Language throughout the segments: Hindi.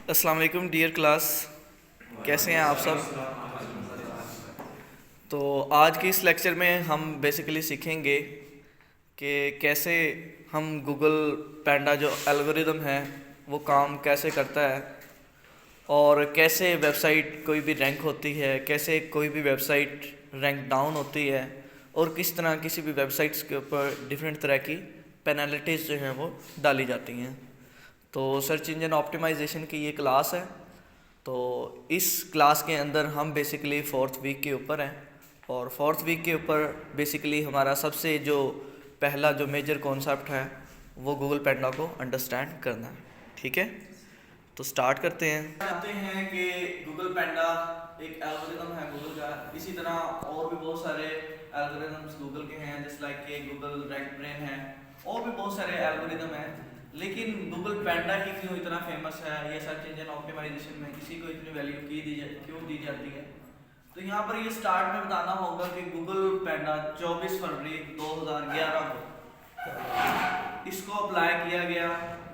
अस्सलाम वालेकुम डियर क्लास, कैसे हैं आप सब। तो आज के इस लेक्चर में हम बेसिकली सीखेंगे कि कैसे हम गूगल पैंडा जो एल्गोरिदम है वो काम कैसे करता है और कैसे वेबसाइट कोई भी रैंक होती है, कैसे कोई भी वेबसाइट रैंक डाउन होती है और किस तरह किसी भी वेबसाइट्स के ऊपर डिफरेंट तरह की पेनल्टीज़ जो हैं वो डाली जाती हैं। तो सर्च इंजन ऑप्टिमाइजेशन की ये क्लास है। तो इस क्लास के अंदर हम बेसिकली फोर्थ वीक के ऊपर हैं और फोर्थ वीक के ऊपर बेसिकली हमारा सबसे जो पहला जो मेजर कॉन्सेप्ट है वो गूगल पैंडा को अंडरस्टैंड करना है। ठीक है, तो स्टार्ट करते हैं। जानते हैं कि गूगल पैंडा एक एल्गोरिदम है गूगल का। इसी तरह और भी बहुत सारे एल्गोरिदम्स गूगल के हैं, जैसे लाइक कि गूगल रैंक ब्रेन है, और भी बहुत सारे एल्गोरिदम हैं। लेकिन गूगल पैंडा ही क्यों इतना फेमस है, ये सर्च इंजन ऑप्टिमाइजेशन में इसी को इतनी वैल्यू क्यों दी जाती है। तो यहाँ पर ये स्टार्ट में बताना होगा कि गूगल पैंडा 24 फरवरी 2011 को इसको अप्लाई किया गया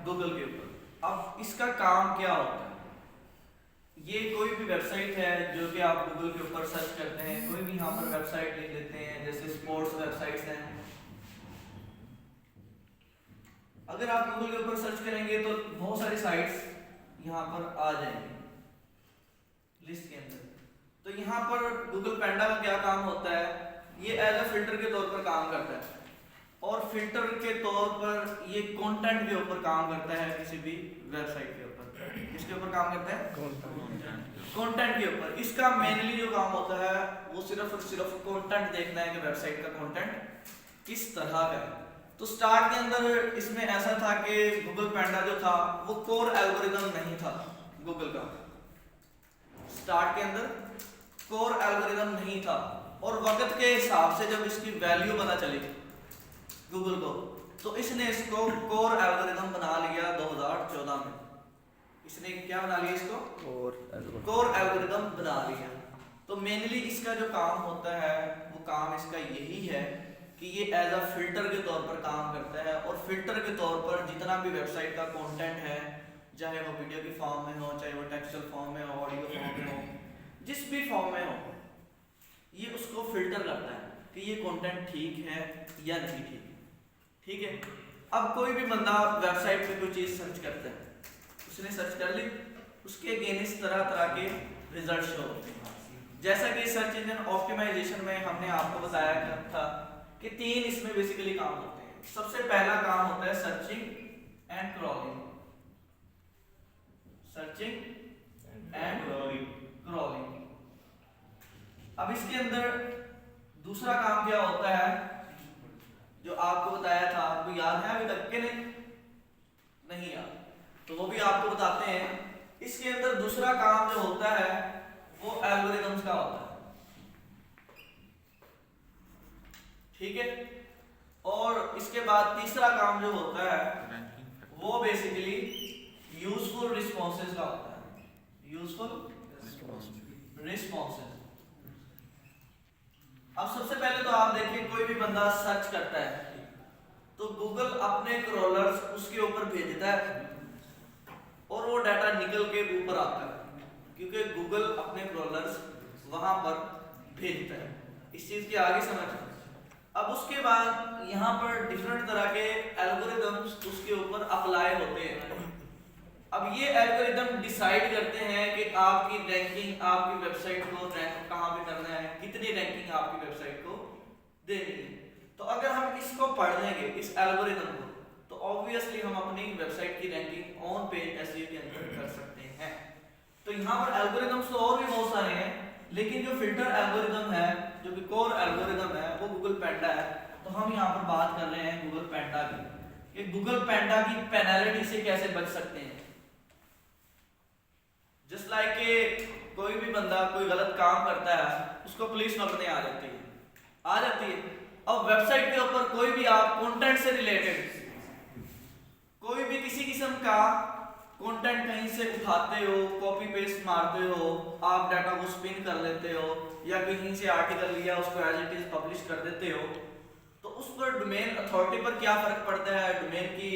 गूगल के ऊपर। अब इसका काम क्या होता है, ये कोई भी वेबसाइट है जो कि आप गूगल के ऊपर सर्च करते हैं, कोई भी यहाँ पर वेबसाइट लिख लेते हैं, जैसे स्पोर्ट्स वेबसाइट्स हैं। अगर आप गूगल के ऊपर सर्च करेंगे तो बहुत सारी साइट्स यहाँ पर आ जाएंगी लिस्ट के अंदर। तो यहाँ पर गूगल पैंडा का क्या काम होता है, ये एज अ फिल्टर के तौर पर काम करता है और फिल्टर के तौर पर ये कंटेंट के ऊपर काम करता है। किसी भी वेबसाइट के ऊपर किसके ऊपर काम करता है, कंटेंट के ऊपर। इसका मेनली जो काम होता है वो सिर्फ और सिर्फ कंटेंट देखना है कि वेबसाइट का कंटेंट किस तरह का है। तो स्टार्ट के अंदर इसमें ऐसा था कि गूगल पैंडा जो था वो कोर एल्गोरिदम नहीं था गूगल का। स्टार्ट के अंदर कोर एल्गोरिदम नहीं था और वक्त के हिसाब से जब इसकी वैल्यू पता चली गूगल को, तो इसने इसको कोर एल्गोरिदम बना लिया 2014 में। इसने क्या बना लिया, इसको कोर एल्गोरिदम बना लिया। तो मेनली इसका जो काम होता है वो काम इसका यही है कि ये एज अ फिल्टर के तौर पर काम करता है और फिल्टर के तौर पर जितना भी वेबसाइट का कंटेंट है, चाहे वो वीडियो की फॉर्म में हो, चाहे वो टेक्सचुअल फॉर्म में हो, ऑडियो फॉर्म में हो, जिस भी फॉर्म में हो, ये उसको फिल्टर करता है कि ये कंटेंट ठीक है या नहीं ठीक है। ठीक है, अब कोई भी बंदा वेबसाइट पे कोई चीज़ सर्च करता है, उसने सर्च कर ली, उसके अगेंस्ट तरह तरह के रिजल्ट शो होते हैं। जैसा कि सर्च इंजन ऑप्टिमाइजेशन में हमने आपको बताया था कि 3 इसमें बेसिकली काम होते हैं। सबसे पहला काम होता है searching and crawling. Searching and crawling. अब इसके अंदर दूसरा काम क्या होता है जो आपको बताया था, आपको याद है अभी तक के नहीं याद, तो वो भी आपको बताते हैं। इसके अंदर दूसरा काम जो होता है वो एल्गोरिदम्स का होता है। ठीक है, और इसके बाद तीसरा काम जो होता है वो बेसिकली यूजफुल रिस्पॉन्सेज का होता है। Useful responses. अब सबसे पहले तो आप देखिए, कोई भी बंदा सर्च करता है तो गूगल अपने क्रॉलर्स उसके ऊपर भेजता है और वो डाटा निकल के ऊपर आता है, क्योंकि गूगल अपने क्रॉलर्स वहां पर भेजता है। इस चीज की आगे समझ। अब उसके बाद यहाँ पर डिफरेंट तरह के एल्गोरिदम्स उसके ऊपर अप्लाई होते हैं। अब ये एल्गोरिदम डिसाइड करते हैं कि आपकी रैंकिंग, आपकी वेबसाइट को रैंक कहाँ पे करना है, कितनी रैंकिंग आपकी वेबसाइट को देनी है। तो अगर हम इसको पढ़ लेंगे इस एल्गोरिदम को, तो ऑब्वियसली हम अपनी वेबसाइट की रैंकिंग ऑन पेज एसईओ के अंदर कर सकते हैं। तो यहाँ पर एल्गोरिदम्स तो और भी बहुत सारे हैं, लेकिन जो फिल्टर एल्गोरिदम है, जो कि कोर एल्गोरिदम है, वो गूगल पैंडा है। तो हम यहाँ पर बात कर रहे हैं गूगल पैंडा की, कि गूगल पैंडा की पेनल्टी से कैसे बच सकते हैं। जस्ट लाइक कि कोई भी बंदा कोई गलत काम करता है, उसको पुलिस पकड़ने आ जाती है। अब वेबसाइट के ऊपर कोई भी आप कंटेंट से रिलेटेड कोई भी किसी किस्म का कंटेंट कहीं से उठाते हो, कॉपी पेस्ट मारते हो, आप डाटा को स्पिन कर लेते हो, या कहीं से आर्टिकल लिया उसको एज इट इज पब्लिश कर देते हो, तो उस पर डोमेन अथॉरिटी पर क्या फर्क पड़ता है, डोमेन की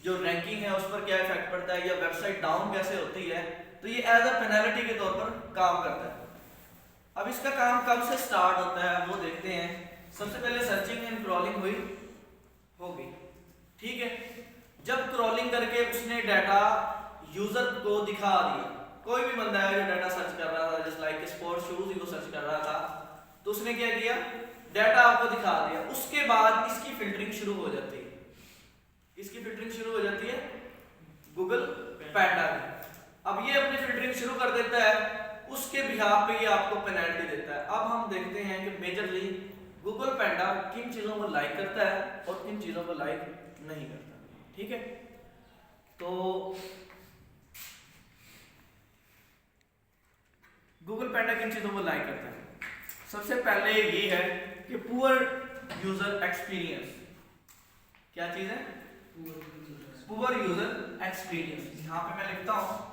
जो रैंकिंग है उस पर क्या इफेक्ट पड़ता है, या वेबसाइट डाउन कैसे होती है, तो ये एज अ पेनल्टी के तौर पर काम करता है। अब इसका काम कब से स्टार्ट होता है वो देखते हैं। सबसे पहले सर्चिंग एंड क्रॉलिंग हुई होगी, ठीक है। जब क्रॉलिंग करके उसने डाटा यूजर को दिखा दिया, कोई भी बंदा है जो डाटा सर्च कर रहा था, जस्ट लाइक स्पोर्ट्स शूज ही वो सर्च कर रहा था, तो उसने क्या किया, डाटा आपको दिखा दिया। उसके बाद इसकी फिल्टरिंग शुरू हो जाती है। इसकी फिल्टरिंग शुरू हो जाती है गूगल पैंडा की। अब ये अपनी फिल्टरिंग शुरू कर देता है, उसके बिहाफ पे ये आपको पेनल्टी देता है। अब हम देखते हैं कि मेजरली गूगल पैंडा किन चीजों को लाइक करता है और किन चीजों को लाइक नहीं करता, ठीक है। तो गूगल पैंडा किन चीजों को लाइक करता है, सबसे पहले ये है कि पुअर यूजर एक्सपीरियंस। क्या चीज है, पुअर यूजर एक्सपीरियंस। यहां पे मैं लिखता हूं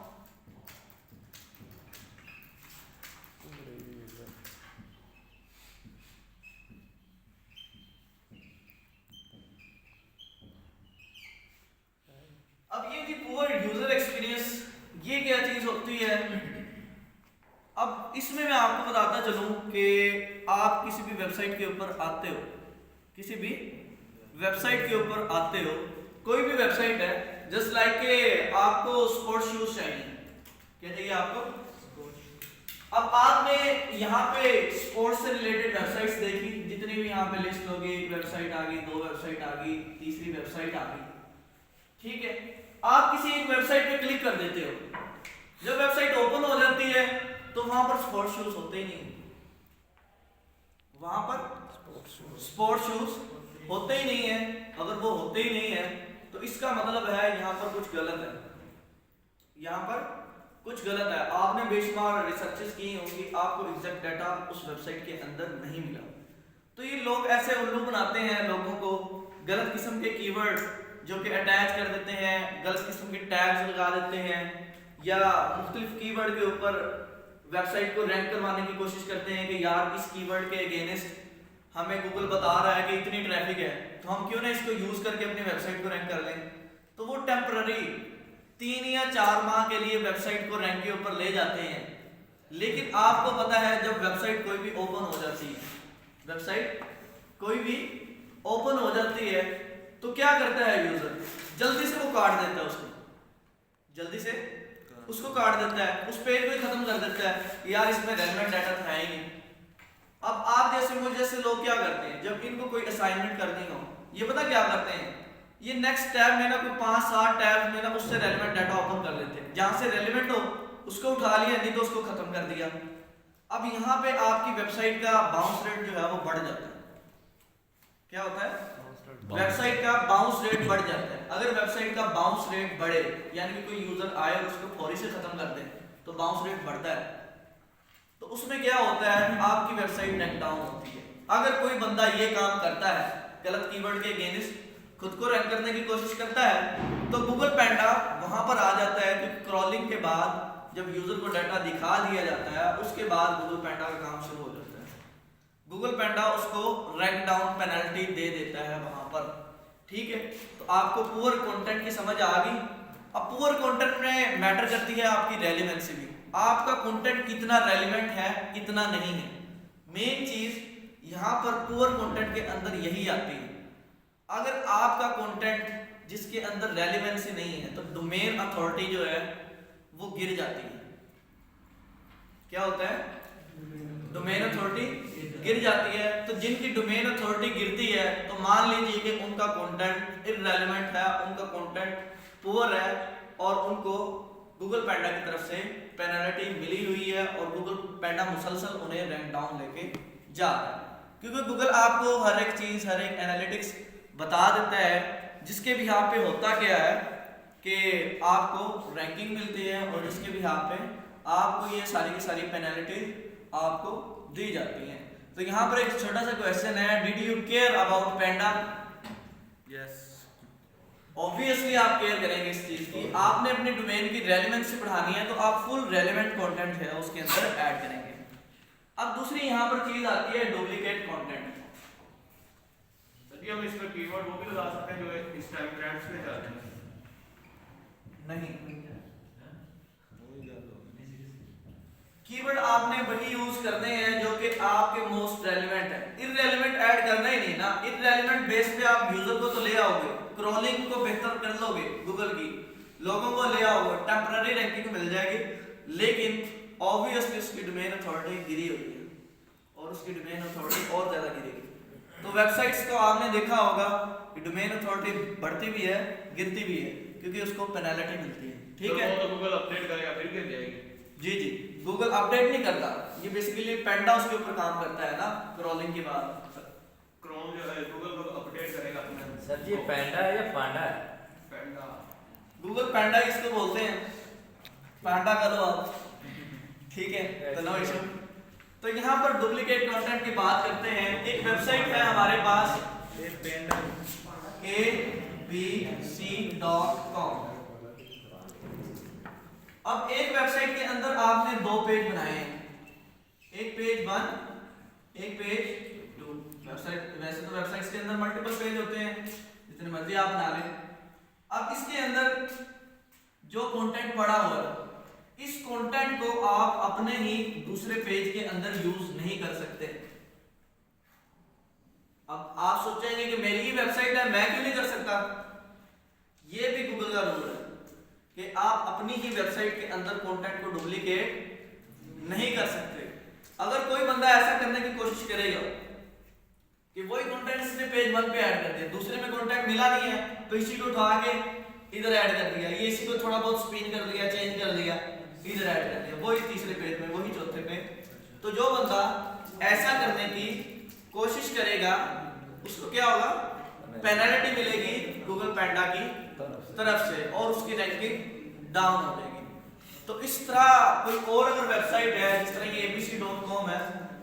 अब ये जी पुअर यूजर एक्सपीरियंस, ये क्या चीज होती है। अब इसमें मैं आपको बताता चलूं कि आप किसी भी वेबसाइट के ऊपर आते हो, किसी भी वेबसाइट के ऊपर आते हो, कोई भी वेबसाइट है, जस्ट लाइक के आपको स्पोर्ट्स शूज चाहिए, क्या चाहिए आपको। अब आपने यहाँ पे स्पोर्ट्स से रिलेटेड वेबसाइट्स देखी, जितनी भी यहाँ पे लिस्ट होगी, एक वेबसाइट आ गई, दो वेबसाइट आ गई, तीसरी वेबसाइट आ गई, ठीक है। आप किसी एक वेबसाइट पे क्लिक कर देते हो, जब वेबसाइट ओपन हो जाती है तो वहां पर स्पोर्ट्स शूज होते ही नहीं, वहां पर स्पोर्ट्स शूज होते ही नहीं है। अगर वो होते ही नहीं है तो इसका मतलब है यहाँ पर कुछ गलत है, यहाँ पर कुछ गलत है। आपने बेशुमार रिसर्चेस की होंगी, आपको एग्जैक्ट डाटा उस वेबसाइट के अंदर नहीं मिला। तो ये लोग ऐसे उल्लू बनाते हैं लोगों को, गलत किस्म के कीवर्ड जो कि अटैच कर देते हैं, गलत किस्म के टैग्स लगा देते हैं, या मुख्तलिफ कीवर्ड के ऊपर वेबसाइट को रैंक करवाने की कोशिश करते हैं कि यार इस कीवर्ड के अगेंस्ट हमें गूगल बता रहा है कि इतनी ट्रैफिक है, तो हम क्यों ना इसको यूज करके अपनी वेबसाइट को रैंक कर लें। तो वो टेम्पररी 3 या 4 माह के लिए वेबसाइट को रैंक के ऊपर ले जाते हैं, लेकिन आपको पता है जब वेबसाइट कोई भी ओपन हो जाती है, वेबसाइट कोई भी ओपन हो जाती है तो क्या करता है यूजर, जल्दी से वो काट देता है उसको, जल्दी से उसको काट देता है, उस पेज को ही खत्म कर देता है, यार इसमें रेलेवेंट डाटा था ही नहीं। अब आप जैसे मुझे जैसे लोग क्या करते हैं, जब इनको कोई असाइनमेंट करनी हो, ये पता क्या करते हैं, ये नेक्स्ट टैब में ना कोई 5-7 टैब में ना उससे रेलेवेंट डाटा ओपन कर लेते हैं, जहां से रेलेवेंट हो उसको उठा लिया, नहीं तो उसको खत्म कर दिया। अब यहाँ पे आपकी वेबसाइट का बाउंस रेट जो है वो बढ़ जाता है। क्या होता है, वेबसाइट का बाउंस रेट बढ़ जाता है। अगर वेबसाइट का बाउंस रेट बढ़े, यानी कि कोई यूजर आए और उसको फौरी से खत्म कर दे, तो बाउंस रेट बढ़ता है। तो उसमें क्या होता है, आपकी वेबसाइट रैंक डाउन होती है। अगर कोई बंदा ये काम करता है, गलत कीवर्ड के अगेंस्ट खुद को रैंक करने की कोशिश करता है, तो गूगल पैंडा वहां पर आ जाता है कि क्रॉलिंग के बाद जब यूजर को डाटा दिखा दिया जाता है, उसके बाद गूगल पैंडा का काम शुरू हो जाता है। गूगल पैंडा उसको रैंक डाउन पेनल्टी दे देता है वहां पर, ठीक है। तो आपको पुअर कंटेंट की समझ आ गई। अब पुअर कंटेंट में मैटर करती है आपकी रेलेवेंसी भी, आपका कंटेंट कितना रेलेवेंट है कितना नहीं है। मेन चीज यहाँ पर पुअर कंटेंट के अंदर यही आती है। अगर आपका कंटेंट जिसके अंदर रेलेवेंसी नहीं है तो डोमेन अथॉरिटी जो है वो गिर जाती है। क्या होता है, डोमेन अथॉरिटी गिर जाती है। तो जिनकी डोमेन अथॉरिटी गिरती है तो मान लीजिए कि उनका कंटेंट इररेलेवेंट है, उनका कंटेंट पुअर है और उनको गूगल पैंडा की तरफ से पेनल्टी मिली हुई है और गूगल पैंडा मुसलसल उन्हें रैंक डाउन लेके जा रहा है। क्योंकि गूगल आपको हर एक चीज, हर एक एनालिटिक्स बता देता है, जिसके भी यहाँ पे होता क्या है कि आपको रैंकिंग मिलती है और जिसके भी यहाँ पे आपको ये सारी की सारी पेनल्टी आपको दी जाती हैं। तो यहाँ पर एक छोटा सा क्वेश्चन है, did you care about panda? Yes, obviously आप केयर करेंगे इस चीज की। आपने अपने डोमेन की रेलेवेंसी बढ़ानी है तो आप फुल रेलेवेंट कंटेंट है उसके अंदर ऐड करेंगे। अब दूसरी यहाँ पर चीज आती है डुप्लीकेट कंटेंट। हम इसमें कीवर्ड वो भी लगा सकते हैं जो इस टाइम ट्रेंड्स में चल रहे हैं। नहीं, कीवर्ड आपने वही यूज करने हैं जो कि आपके मोस्ट रेलेवेंट है। इररेलेवेंट ऐड करना ही नहीं ना। इररेलेवेंट बेस पे आप यूजर को तो ले आओगे, क्रॉलिंग को बेहतर कर लोगे, गूगल की लोगों को ले आओगे, टेम्पररी रैंकिंग मिल जाएगी, लेकिन ऑब्वियसली उसकी डोमेन अथॉरिटी गिरी हुई है और उसकी डोमेन अथॉरिटी और ज्यादा गिरेगी। तो वेबसाइट्स को आपने देखा होगा कि डोमेन अथॉरिटी बढ़ती भी है, गिरती भी है, क्योंकि उसको पेनल्टी मिलती है। ठीक है, तो गूगल अपडेट करेगा फिर गिर जाएगी। जी जी, गूगल अपडेट नहीं करता, ये बेसिकली पेंडा उसके ऊपर काम करता है ना, क्रॉलिंग के बाद। क्रोम जो है गूगल अपडेट करेगा अपना। सर जी पैंडा है या पांडा है? पेंडा, गूगल पेंडा इसको बोलते हैं, पांडा का लो आप, ठीक है, तो नो इशू। तो यहाँ पर डुप्लीकेट कंटेंट की बात करते हैं। एक वेबसाइट है हमारे पास abc.com। अब एक वेबसाइट के अंदर आपने दो पेज बनाए हैं, एक पेज 1, एक पेज 2। वेबसाइट वैसे तो वेबसाइट्स के अंदर मल्टीपल पेज होते हैं, जितने मर्जी आप बना लें। अब इसके अंदर जो कंटेंट पड़ा हुआ है, इस कंटेंट को आप अपने ही दूसरे पेज के अंदर यूज नहीं कर सकते। अब आप सोचेंगे कि मेरी ही वेबसाइट है, मैं क्यों नहीं कर सकता? ये भी गूगल का रूल है कि आप अपनी ही वेबसाइट के अंदर कंटेंट को डुप्लीकेट नहीं कर सकते। अगर कोई बंदा ऐसा करने की कोशिश करेगा कि वही कंटेंट इसने पेज 1 पे ऐड कर दिया, दूसरे में कंटेंट मिला नहीं है, तो इसी को उठा के इधर ऐड कर दिया, ये इसी को थोड़ा बहुत स्पिन कर दिया, चेंज कर दिया, इधर ऐड कर दिया, वही तीसरे पेज में, वही चौथे पे। तो जो बंदा ऐसा करने की कोशिश करेगा उसको क्या होगा? पेनल्टी मिलेगी गूगल पेंडा की तरफ से और उसकी रैंकिंग डाउन हो जाएगी। तो इस तरह कोई और अगर वेबसाइट है, जिस तरह ये abc.com है,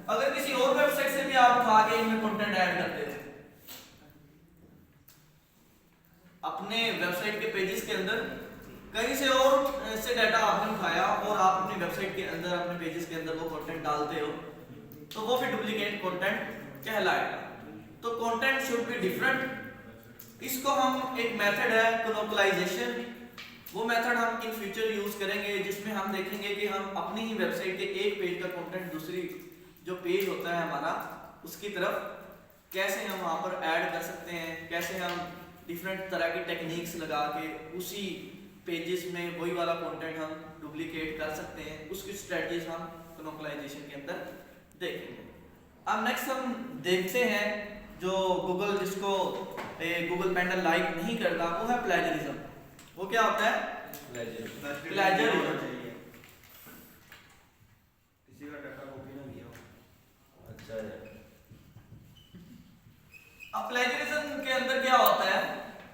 अगर किसी और वेबसाइट से भी आप उठा के इनमें कंटेंट ऐड करते हो अपने वेबसाइट के पेजेस के अंदर, कहीं से और से डाटा आपने उठाया और आप अपनी वेबसाइट के अंदर, अपने पेजेस के अंदर वो कंटेंट डालते हो, तो वो भी डुप्लीकेट कंटेंट कहलाएगा। तो कंटेंट शुड बी डिफरेंट। इसको हम एक मेथड है कोलोकलाइजेशन, वो मेथड हम इन फ्यूचर यूज करेंगे, जिसमें हम देखेंगे कि हम अपनी ही वेबसाइट के एक पेज का कंटेंट दूसरी जो पेज होता है हमारा उसकी तरफ कैसे हम वहाँ पर ऐड कर सकते हैं, कैसे हम डिफरेंट तरह की टेक्निक्स लगा के उसी पेजेस में वही वाला कंटेंट हम डुप्लीकेट कर सकते हैं, उसकी स्ट्रेटजीज हम कोलोकलाइजेशन के अंदर देखेंगे। अब नेक्स्ट हम देखते हैं जो गूगल, जिसको गूगल पेंडा लाइक नहीं करता, वो है प्लेजरिज्म। वो क्या होता है? प्लेजरिज्म। किसी का डाटा कॉपी ना किया हो। अच्छा है। अब प्लेजरिज्म के अंदर क्या होता है?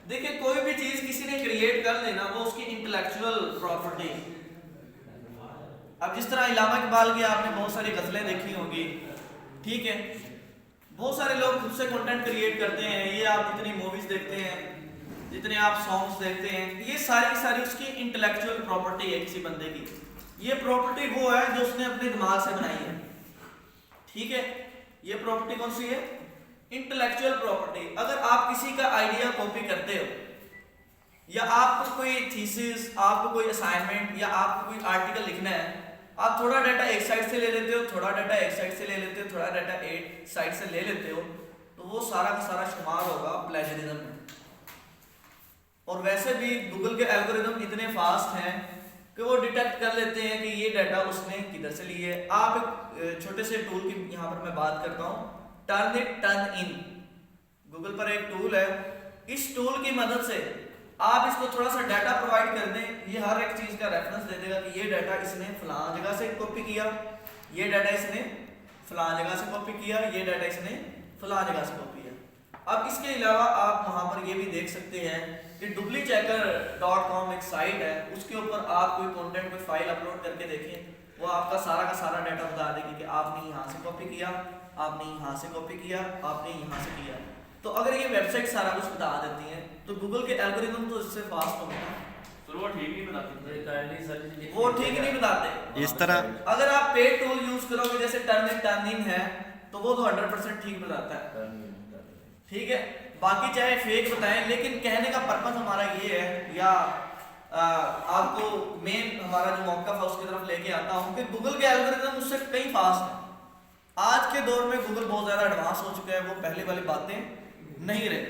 देखिए, कोई भी चीज किसी ने क्रिएट कर लेना, वो उसकी इंटेलेक्चुअल प्रॉपर्टी। अब जिस तरह इलामा इकबाल की आपने बहुत सारी गजलें देखी होंगी, ठीक है, बहुत सारे लोग खुद से कंटेंट क्रिएट करते हैं। ये आप जितनी मूवीज देखते हैं, जितने आप सॉन्ग्स देखते हैं, ये सारी की सारी उसकी इंटेलेक्चुअल प्रॉपर्टी है किसी बंदे की। ये प्रॉपर्टी वो है जो उसने अपने दिमाग से बनाई है, ठीक है। ये प्रॉपर्टी कौन सी है? Intellectual property. अगर आप किसी का आइडिया कॉपी करते हो, या आपको कोई थीसिस, आपको कोई असाइनमेंट या आपको कोई आर्टिकल लिखना है, आप थोड़ा डाटा एक साइड से ले लेते हो, थोड़ा डाटा एक साइड से ले लेते हो, थोड़ा डाटा एक साइड से ले लेते हो, तो वो सारा का सारा शुमार होगा प्लेजरिज्म में। और वैसे भी गूगल के एल्गोरिदम इतने फास्ट हैं कि वो डिटेक्ट कर लेते हैं कि ये डाटा उसने किधर से ली है। आप एक छोटे से टूल की यहाँ पर मैं बात करता हूँ, turn it turn in. Google पर एक टूल है, इस टूल की मदद से आप इसको थोड़ा सा डाटा प्रोवाइड कर दें, ये हर एक चीज का रेफरेंस दे देगा कि ये डाटा इसने फलां जगह से कॉपी किया, ये डाटा इसने फलां जगह से कॉपी किया, ये डाटा इसने फलां जगह से कॉपी किया। अब इसके अलावा आप वहां पर ये भी देख सकते हैं कि duplicchecker.com एक साइट है, उसके ऊपर आप कोई कंटेंट, कोई फाइल अपलोड करके देखें, वो आपका सारा का सारा डाटा बता देगी कि आपने यहाँ से कॉपी किया, आपने यहाँ से कॉपी किया, आपने यहाँ से किया। तो अगर ये वेबसाइट सारा कुछ बता देती है, तो गूगल के एल्गोरिदम तो इससे फास्ट होंगे ना। तो वो ठीक नहीं बताते, वो ठीक नहीं बताते। इस तरह अगर आप पेड टूल यूज करोगे, जैसे टर्न इट टर्न इन है, तो वो तो 100% ठीक बताता है, ठीक है। बाकी चाहे फेक बताएं, लेकिन कहने का पर्पस हमारा ये है, या आपको मेन हमारा जो मौका है उसकी तरफ लेके आता हूँ कि गूगल के एल्गोरिदम उससे कई फास्ट है। आज के दौर में गूगल बहुत ज़्यादा एडवांस हो चुका है, वो पहले वाली बातें नहीं रही।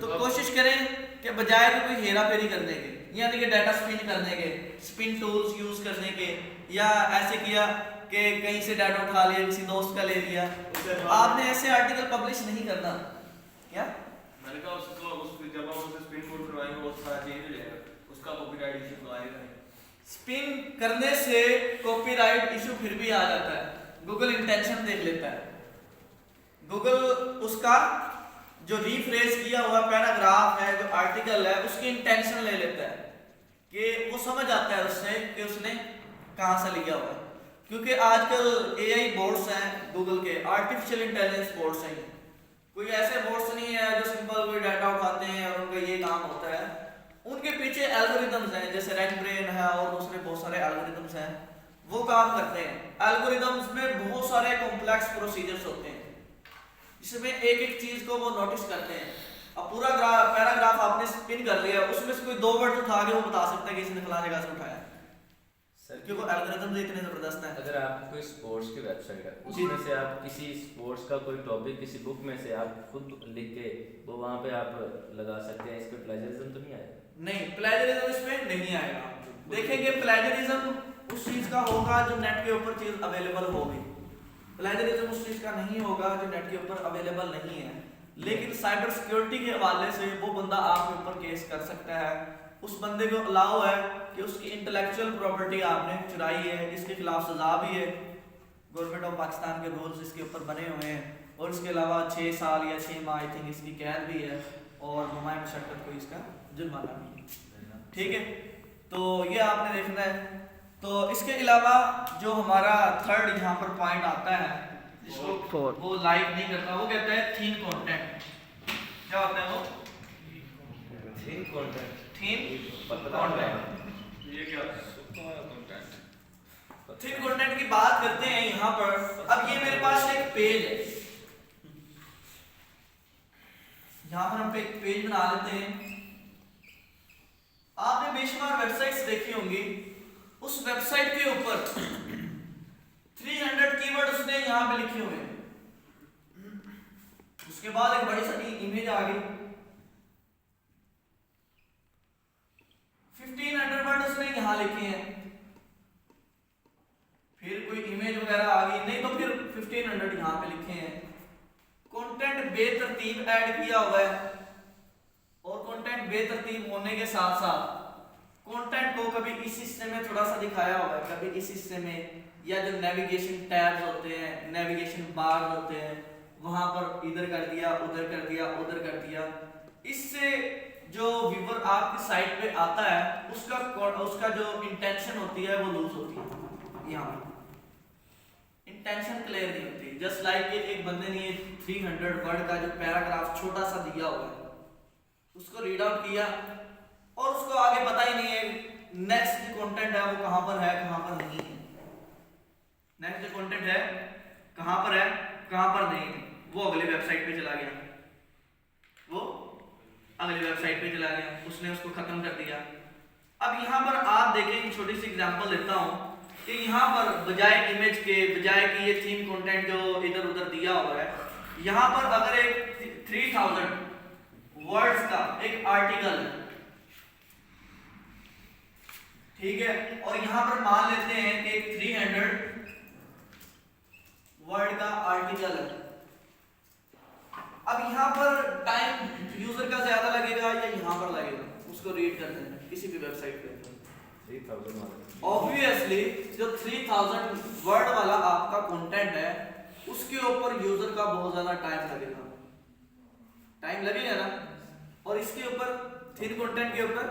तो कोशिश करें कि बजाय कि कोई हेरा फेरी करने के, यानी कि डाटा स्पिन करने के, स्पिन टूल्स यूज़ करने के, या ऐसे किया कि कहीं से डाटा उठा लिया, किसी दोस्त का ले लिया, आपने ऐसे आर्टिकल पब्लिश नहीं करना। क्या मैंने कहा उसको जब हम उसे स्पिन कोड करवाएंगे वो सारा चेंज हो जाएगा, उसका कॉपीराइट इशू तो आएगा नहीं। स्पिन करने से कॉपीराइट इशू फिर भी आ जाता है, गूगल इंटेंशन देख लेता है। गूगल उसका जो रीफ्रेज किया हुआ पैराग्राफ है, जो आर्टिकल है, उसकी इंटेंशन ले लेता है कि वो समझ आता है उससे कि उसने कहाँ से लिया हुआ है। क्योंकि आजकल एआई बोर्ड्स हैं गूगल के, आर्टिफिशियल इंटेलिजेंस बोर्ड्स हैं, कोई ऐसे बोर्ड्स नहीं है जो सिंपल कोई डाटा उठाते हैं और उनका ये काम होता है। उनके पीछे एल्गोरिदम्स हैं, जैसे रेडब्रेन है और दूसरे बहुत सारे एल्गोरिदम्स हैं, वो काम करते हैं। एल्गोरिदम्स में बहुत सारे कॉम्प्लेक्स प्रोसीजर्स होते हैं, जिसमें एक एक चीज को वो नोटिस करते हैं। अब पूरा पैराग्राफ आपने स्पिन कर लिया, उसमें से कोई 2 वर्ड उठा के वो बता सकता है कि इसने फलाने जगह से उठाया, क्योंकि एल्गोरिदम इतने जबरदस्त है। अगर आप कोई स्पोर्ट्स की वेबसाइट है, उसमें से आप किसी स्पोर्ट्स का कोई टॉपिक किसी बुक में से आप खुद लिख के वो वहाँ पे आप लगा सकते हैं, इस पे प्लेजरिज्म तो नहीं आएगा? नहीं, प्लेजरिज्म इसमें नहीं आएगा। देखेंगे प्लेजरिज्म उस चीज का होगा जो नेट के ऊपर चीज अवेलेबल होगी, प्लेजरिज्म उस चीज का नहीं होगा जो नेट के ऊपर अवेलेबल नहीं है। लेकिन साइबर सिक्योरिटी के हवाले से वो बंदा आपके ऊपर केस कर सकता है, उस बंदे को अलाउ है कि उसकी इंटेलेक्चुअल प्रॉपर्टी आपने चुराई है, इसके खिलाफ सजा भी है, गवर्नमेंट ऑफ पाकिस्तान के रूल्स इसके ऊपर बने हुए हैं, और इसके अलावा 6 साल या 6 माह आई थिंक इसकी कैद भी है, और नुमाया मशक्कत को इसका जुर्माना भी है। ठीक है, तो ये आपने देखना है। तो इसके अलावा जो हमारा थर्ड यहाँ पर पॉइंट आता है, जिसको वो लाइक नहीं करता, वो कहता है थीम कंटेंट। क्या होता है वो? Theme content. थीम कंटेंट ये क्या है? थीम कंटेंट की बात करते हैं यहाँ पर। अब ये मेरे पास एक पेज है, यहाँ पर हम एक पेज बना लेते हैं। आपने बेशुमार वेबसाइट्स देखी होंगी, उस वेबसाइट के ऊपर 300 कीवर्ड उसने यहाँ पे लिखे हुए हैं। उसके बाद एक बड़ी सारी इमेज आ गई, 1500 वर्ड उसने यहाँ लिखे हैं, फिर कोई इमेज वगैरह आ गई, नहीं तो फिर 1500 यहाँ पे लिखे हैं। कंटेंट बेतरतीब ऐड किया हुआ है, और कंटेंट बेतरतीब होने के साथ साथ कंटेंट को कभी इस हिस्से में थोड़ा सा दिखाया हुआ है, कभी इस हिस्से में, या जो नेविगेशन टैब्स होते हैं, नेविगेशन बार होते हैं, वहां पर इधर कर दिया, उधर कर दिया, उधर कर दिया। इससे जो व्यूअर आपकी साइट पे आता है उसका जो इंटेंशन होती है वो लूज होती है। यहाँ इंटेंशन क्लियर नहीं होती। जस्ट लाइक एक बंदे ने 300 वर्ड का जो पैराग्राफ छोटा सा दिया हुआ है, उसको रीड आउट किया और उसको आगे पता ही नहीं है नेक्स्ट जो कंटेंट है वो कहां पर है, कहां पर नहीं है। नेक्स्ट जो कंटेंट है कहां पर है, कहां पर नहीं है, वो अगले वेबसाइट पे चला गया, वो अगली वेबसाइट पे चला गया, उसने उसको खत्म कर दिया। अब यहाँ पर आप देखें, छोटी सी एग्जांपल देता हूँ कि यहाँ पर बजाय इमेज के, बजाय कि ये थीम कंटेंट जो इधर उधर दिया हुआ है, यहाँ पर अगर एक 3000 वर्ड्स का एक आर्टिकल है, ठीक है, और यहाँ पर मान लेते हैं कि 300 वर्ड का आर्टिकल है। अब यहाँ पर टाइम यूजर का ज्यादा लगेगा या यहाँ पर लगेगा उसको रीड करने में किसी भी वेबसाइट पे? 3000 ऑब्वियसली जो 3000 वर्ड वाला आपका कंटेंट है उसके ऊपर यूजर का बहुत ज्यादा टाइम लगेगा ना, और इसके ऊपर थिन कंटेंट के ऊपर।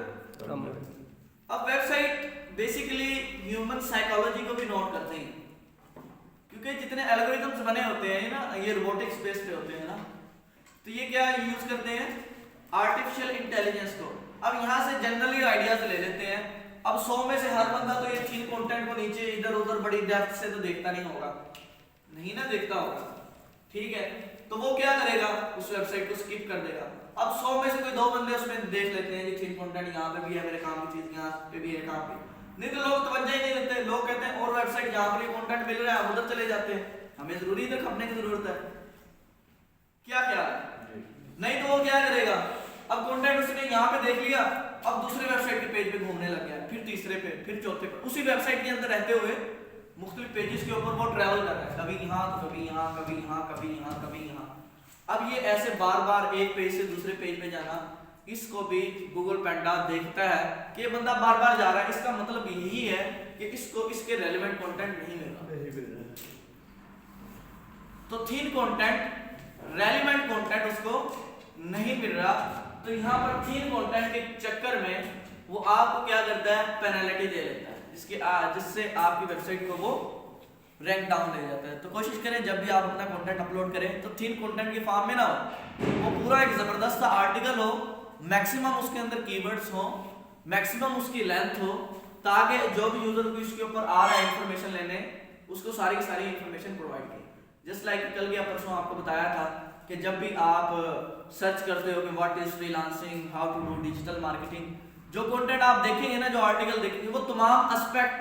अब वेबसाइट बेसिकली ह्यूमन साइकोलॉजी को भी नोट करते हैं, क्योंकि जितने एल्गोरिथम्स बने होते हैं ना, ये रोबोटिक्स बेस पे होते हैं ना, तो ये क्या यूज करते हैं? आर्टिफिशियल इंटेलिजेंस को। अब यहाँ से जनरली आइडियाज ले लेते हैं। अब 100 में से हर बंदा तो ये थीम कंटेंट को नीचे इधर उधर बड़ी डेप्थ से तो देखता नहीं होगा, नहीं ना देखता होगा। ठीक है, तो वो क्या करेगा, उस वेबसाइट को स्किप कर देगा। अब 100 में से कोई 2 बंदे उसमें देख लेते हैं कि ठीक कंटेंट यहाँ पे भी है, मेरे काम की चीज यहाँ पे भी है, कहाँ पे नहीं, तो लोग तवज्जो ही नहीं देते। लोग कहते हैं और वेबसाइट जहाँ पर कंटेंट मिल रहा है उधर चले जाते हैं, हमें जरूरी इधर खपने की जरूरत है क्या क्या नहीं, तो वो क्या करेगा, अब कंटेंट उसने यहाँ पे देख लिया, अब दूसरे वेबसाइट के पेज पे घूमने लग गया, फिर तीसरे पे, फिर चौथे पे, उसी वेबसाइट के अंदर रहते हुए मुख्तलिफ पेजेस के ऊपर वो ट्रैवल कर रहा है, कभी यहाँ तो कभी यहाँ, कभी यहाँ, कभी यहाँ, कभी यहाँ। अब ये ऐसे बार बार एक पेज से दूसरे पेज पे जाना, इसको भी गूगल पेंडा देखता है कि ये बंदा बार बार जा रहा है, इसका मतलब यही है कि इसको इसके रेलेवेंट कंटेंट नहीं मिल रहा। तो थीन कंटेंट, रेलेवेंट कंटेंट उसको नहीं मिल रहा, तो यहाँ पर थीन कंटेंट के चक्कर में वो आपको क्या करता है, पेनल्टी दे लेता है, जिससे आपकी वेबसाइट को वो रैंक डाउन ले जाता है। तो कोशिश करें जब भी आप अपना कंटेंट अपलोड करें तो थीन कंटेंट की फॉर्म में ना हो, वो पूरा एक जबरदस्त आर्टिकल हो, मैक्सिमम उसके अंदर कीवर्ड्स हो, मैक्सिमम उसकी लेंथ हो, ताकि जो भी यूजर को इसके ऊपर आ रहा है इंफॉर्मेशन लेने, उसको सारी की सारी इंफॉर्मेशन प्रोवाइड की। जस्ट लाइक कल या परसों आपको बताया था कि जब भी आप सर्च करते हो कि what is freelancing, how to do digital marketing, जो कंटेंट आप देखेंगे ना, जो आर्टिकल देखेंगे, वो तमाम एस्पेक्ट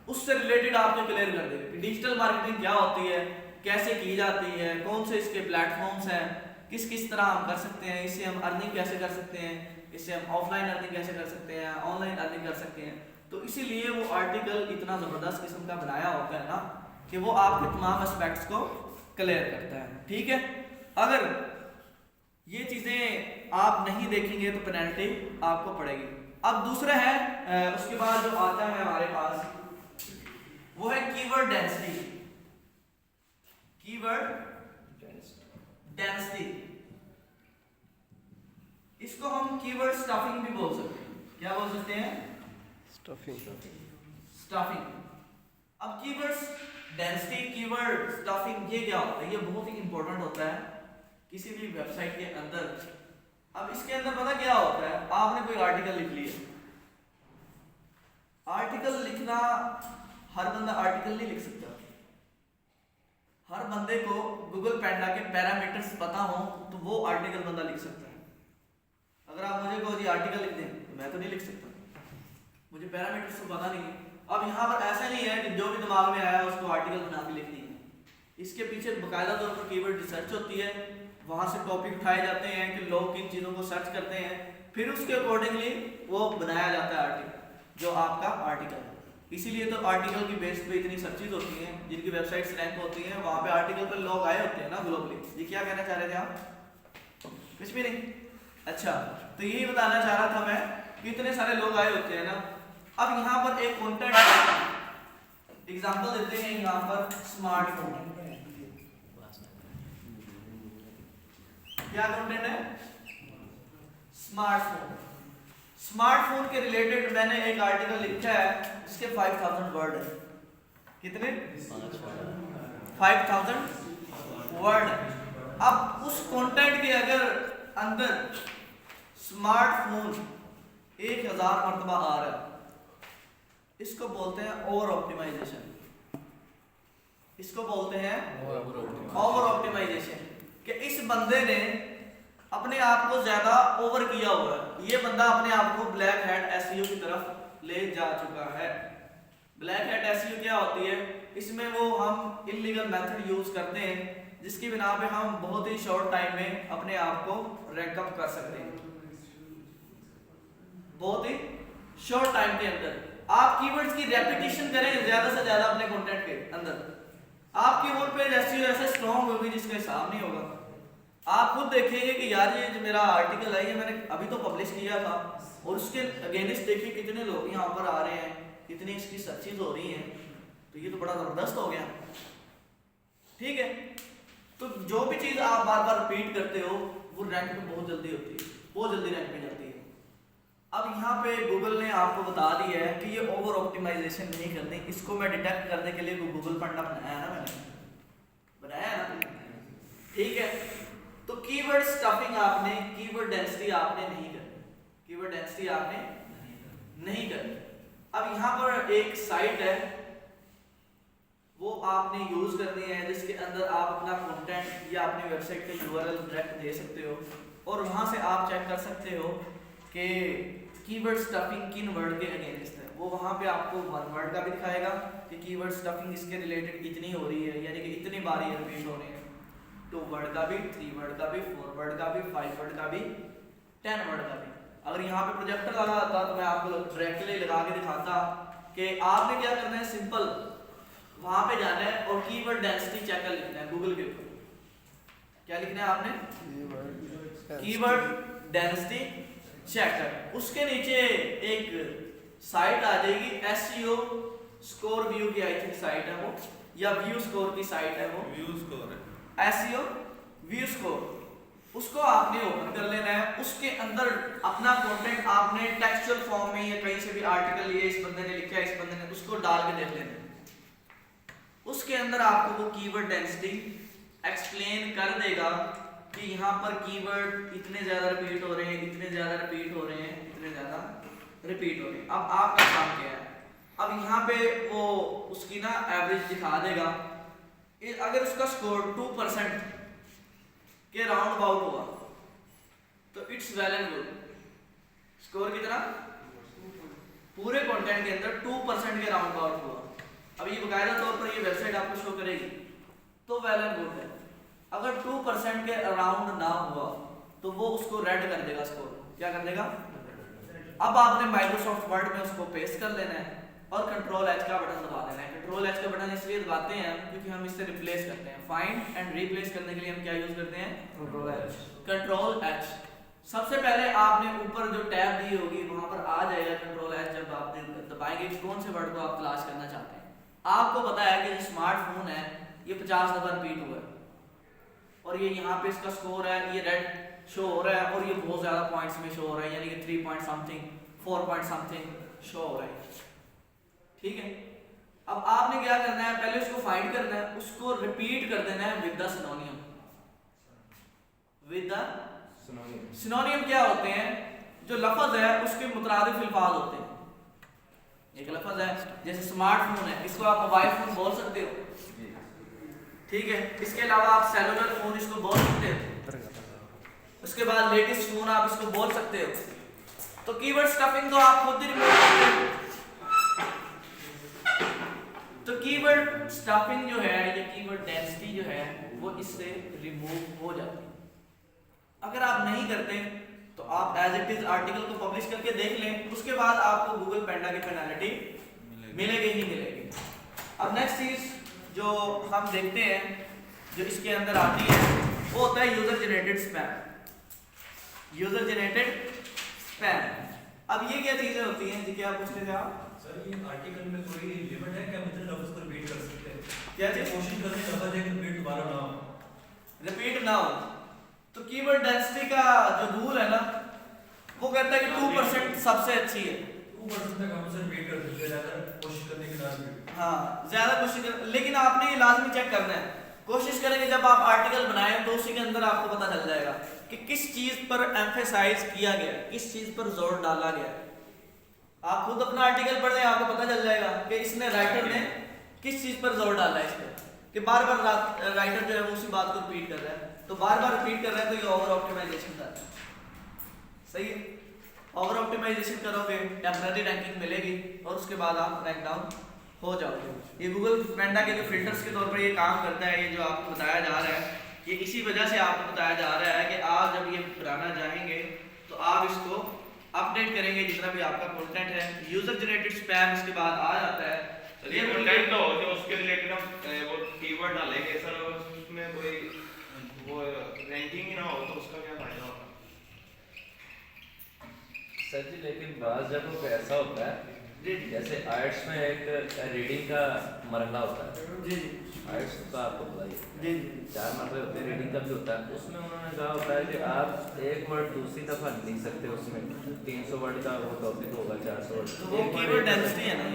उससे रिलेटेड आपको क्लियर कर देगा कि डिजिटल मार्केटिंग क्या होती है, कैसे की जाती है, कौन से इसके प्लेटफॉर्म्स हैं, किस किस तरह हम कर सकते हैं, इससे हम अर्निंग कैसे कर सकते हैं, इससे हम ऑफलाइन अर्निंग कैसे कर सकते हैं, ऑनलाइन अर्निंग कर सकते हैं। तो इसीलिए वो आर्टिकल इतना ज़बरदस्त किस्म का बनाया होता है ना कि वो आपके तमाम एस्पेक्ट्स को क्लियर करता है। ठीक है, अगर ये चीज़ें आप नहीं देखेंगे तो पेनल्टी आपको पड़ेगी। अब दूसरा है उसके बाद जो आता है हमारे पास वो है कीवर्ड डेंसिटी। कीवर्ड डेंसिटी, इसको हम कीवर्ड स्टफिंग भी बोल सकते हैं। क्या बोल सकते हैं? स्टफिंग। अब कीवर्ड्स डेंसिटी, कीवर्ड स्टफिंग, ये क्या होता है? ये बहुत ही इंपॉर्टेंट होता है किसी भी वेबसाइट के अंदर। अब इसके अंदर पता क्या होता है, आपने कोई आर्टिकल लिख लिया, आर्टिकल लिखना हर बंदा आर्टिकल नहीं लिख सकता। हर बंदे को गूगल पेंडा के पैरामीटर्स पता हो तो वो आर्टिकल बंदा लिख सकता है। अगर आप मुझे कहो जी आर्टिकल लिख दें तो मैं तो नहीं लिख सकता, मुझे पैरामीटर्स तो पता नहीं है। अब यहाँ पर ऐसा नहीं है कि जो भी दिमाग में आया उसको आर्टिकल बना के लिख दिया। इसके पीछे बाकायदा तौर पर कीवर्ड रिसर्च होती है, वहाँ से टॉपिक उठाए जाते हैं कि लोग किन चीज़ों को सर्च करते हैं, फिर उसके अकॉर्डिंगली वो बनाया जाता है आर्टिकल, जो आपका आर्टिकल है। इसीलिए तो आर्टिकल की बेस पे इतनी सर्चेज होती हैं, जिनकी वेबसाइट्स रैंक होती हैं, वहाँ पे आर्टिकल पर लोग आए होते हैं ना ग्लोबली। ये क्या कहना चाह रहे थे आप? कुछ भी नहीं। अच्छा, तो यही बताना चाह रहा था मैं कि इतने सारे लोग आए होते हैं ना। अब यहाँ पर एक कंटेंट एग्जांपल देते हैं, यहाँ पर स्मार्टफोन। क्या कंटेंट है? स्मार्टफोन। स्मार्टफोन के रिलेटेड मैंने एक आर्टिकल लिखा है जिसके 5000 वर्ड है। कितने? 5000 वर्ड है। अब उस कंटेंट के अगर अंदर स्मार्टफोन 1000 मरतबा आ रहा है, इसको बोलते हैं ओवर ऑप्टिमाइजेशन। इसको बोलते हैं ओवर ऑप्टिमाइजेशन, कि इस बंदे ने अपने आप को ज्यादा ओवर किया हुआ है। ये बंदा अपने आप को ब्लैक हैट एसईओ की तरफ ले जा चुका है। ब्लैक हैट एसईओ क्या होती है? इसमें वो हम इलीगल मेथड यूज करते हैं जिसकी बिना पे हम बहुत ही शॉर्ट टाइम में अपने आप को रैंक अप कर सकते हैं। बहुत ही शॉर्ट टाइम के अंदर आप कीवर्ड्स की रेपिटेशन करें ज्यादा से ज्यादा अपने कंटेंट के अंदर, आपकी वो पेज एसईओ ऐसे स्ट्रांग होगी जिसका हिसाब नहीं होगा। आप खुद देखेंगे कि यार ये जो मेरा आर्टिकल है ये मैंने अभी तो पब्लिश किया था और उसके अगेंस्ट देखिए कितने लोग यहाँ पर आ रहे हैं, कितनी इसकी सर्चेज हो रही हैं, तो ये तो बड़ा जबरदस्त हो गया। ठीक है, तो जो भी चीज आप बार बार रिपीट करते हो वो रैंक पे बहुत जल्दी होती है, बहुत जल्दी रैंक पे जाती है। अब यहाँ पे गूगल ने आपको बता दिया है कि ये ओवर ऑप्टिमाइजेशन नहीं करनी। इसको मैं डिटेक्ट करने के लिए गूगल पेंडा बनाया ना, मैंने बनाया ना। ठीक है, तो कीवर्ड स्टफिंग आपने, कीवर्ड डेंसिटी आपने नहीं करनी, कीवर्ड डेंसिटी आपने नहीं करनी। अब यहाँ पर एक साइट है वो आपने यूज करनी है, जिसके अंदर आप अपना कंटेंट या अपनी वेबसाइट का यूआरएल डायरेक्ट दे सकते हो और वहां से आप चेक कर सकते हो कि कीवर्ड स्टफिंग किन वर्ड के अगेंस्ट है। वो वहां पे आपको वन वर्ड का भी दिखाएगा कि कीवर्ड स्टफिंग इसके रिलेटेड इतनी हो रही है, यानी कि इतनी बार ये रिपीट हो रहे हैं। 2 वर्ड का भी, 3 वर्ड का भी, 4 वर्ड का भी, 5 वर्ड का भी, 10 वर्ड का भी। अगर यहाँ पे प्रोजेक्टर लगा होता तो मैं आपको डायरेक्टली लगा के दिखाता कि आपने क्या करना है, सिंपल वहां पे जाना है और कीवर्ड डेंसिटी चेकर लिखना है गूगल के ऊपर। क्या लिखना है आपने? Keyword density checker. उसके नीचे एक साइट आ जाएगी, एसईओ स्कोर व्यू की आई थिंक साइट है वो, या व्यू स्कोर की साइट है वो, व्यू स्कोर है, एसईओ व्यू स्कोर। उसको आपने ओपन कर लेना है। उसके अंदर अपना कंटेंट आपने टेक्सचुअल फॉर्म में या कहीं से भी आर्टिकल ये इस बंदे ने लिखा है, इस बंदे ने, उसको डाल के देख लेना है। उसके अंदर आपको वो कीवर्ड डेंसिटी एक्सप्लेन कर देगा कि यहाँ पर कीवर्ड इतने ज्यादा रिपीट हो रहे हैं, इतने ज्यादा रिपीट हो रहे हैं, इतने ज्यादा रिपीट हो रहे हैं। अब आपका काम क्या है, अब यहाँ पे वो उसकी ना एवरेज दिखा देगा। अगर उसका स्कोर 2% के राउंड अबाउट हुआ तो it's well and good. Score कितना? पूरे कंटेंट के अंदर 2% के राउंड अबाउट हुआ, अब ये बकायदा तौर पर ये वेबसाइट आपको शो करेगी, तो वेल एंड गुड है। अगर 2% के अराउंड ना हुआ तो वो उसको रेड कर देगा स्कोर। क्या कर देगा? अब आपने माइक्रोसॉफ्ट वर्ड में उसको पेस्ट कर लेना है और कंट्रोल एच का बटन दबा देना है। कंट्रोल एच का बटन इसलिए दबाते हैं क्योंकि हम इससे रिप्लेस करते हैं। फाइंड एंड रिप्लेस करने के लिए हम क्या यूज करते हैं? Control H. Control H. सबसे पहले आपने ऊपर जो टैब दी होगी वहां पर आ जाएगा कंट्रोल एच। जब आप दबाएंगे कौन से वर्ड को आप तलाश करना चाहते हैं। आपको पता है कि जो स्मार्टफोन है ये 50 दफा रिपीट हुआ है और ये यहाँ पे इसका स्कोर है, ये रेड शो हो रहा है और ये बहुत ज्यादा पॉइंट्स में शो हो रहा है, यानी कि 3 point something, 4 point something show हो रहा है। ठीक है, अब आपने क्या करना है, पहले उसको फाइंड करना है, उसको रिपीट कर देना है विद द सिनोनियम। विद द सिनोनियम क्या होते हैं? जो लफ्ज है उसके मुतरादिफ अल्फाज होते हैं। एक लफ्ज है जैसे स्मार्टफोन है, इसको आप मोबाइल फोन बोल सकते हो, ठीक है। इसके अलावा आप सेलुलर फोन इसको बोल सकते हो। उसके बाद लेटेस्ट फोन आप इसको बोल सकते हो। तो कीवर्ड स्टफिंग तो आप खुद ही रिमूव करते हो। तो कीवर्ड स्टफिंग जो है या कीवर्ड डेंसिटी जो है वो इससे रिमूव हो जाती है। अगर आप नहीं करते तो आप एज इट इज आर्टिकल को पब्लिश करके देख लें, उसके बाद आपको गूगल पेंडा की पेनल्टी मिलेगी ही मिलेगी। अब नेक्स्ट चीज जो हम देखते हैं जो इसके अंदर आती है वो होता है user generated spam. User generated spam. अब ये क्या चीजें होती हैं जी? क्या पूछते थे आप? सर ये आर्टिकल में कोई लिमिट है क्या? मतलब लफ्ज को रिपीट कर सकते हैं क्या चीज? कोशिश करते हैं लफ्ज एक रिपीट दोबारा ना हो, रिपीट ना हो। तो कीवर्ड डेंसिटी का जो रूल है ना वो कहता है कि 2% सबसे अच्छी है। 2% तक हम उसे रिपीट कर सकते हैं, ज्यादा कोशिश करने की ना रिपीट। हाँ, ज्यादा कोशिश कर, लेकिन आपने ये लाजमी चेक करना है। कोशिश करेंगे जब आप आर्टिकल बनाएं तो उसी के अंदर आपको पता चल जाएगा कि किस चीज पर एम्फेसाइज किया गया है, किस चीज पर जोर डाला गया है। आप खुद अपना आर्टिकल पढ़ें, आपको पता चल जाएगा कि इसने राइटर ने किस चीज पर जोर डाला है इस पर, कि बार बार राइटर जो है वो उसी बात को रिपीट कर रहा है। तो बार बार रिपीट कर रहा है तो ये ओवर ऑप्टिमाइजेशन का है। सही है, ओवर ऑप्टिमाइजेशन करोगे टेम्पररी रैंकिंग मिलेगी और उसके बाद आप रैंक डाउन हो जाओगे। ये गूगल पेंडा के जो फिल्टर्स के तौर पर ये काम करता है, ये जो आपको बताया जा रहा है, ये इसी वजह से आपको बताया जा रहा है कि आप जब ये बनाना चाहेंगे तो आप इसको अपडेट करेंगे जितना भी आपका कंटेंट है। यूजर जनरेटेड स्पैम इसके बाद आ जाता है। सर ये कंटेंट तो जो उसके रिलेटेड हम वो कीवर्ड डालेंगे सर, उसमें कोई वो रैंकिंग ही ना हो तो उसका क्या फायदा होगा? सर जी लेकिन बाज़ जगहों पे ऐसा होता है जैसे आर्ट्स में एक रीडिंग का मरहला होता है जी आर्ट्स का, आपको पता ही है जी 4 मरहले होते हैं, रीडिंग का भी होता है। उसमें उन्होंने कहा होता है कि आप एक वर्ड दूसरी दफा नहीं लिख सकते, उसमें 300 वर्ड का वो टॉपिक होगा, 400 वर्ड। तो वो कीवर्ड डेंसिटी है ना,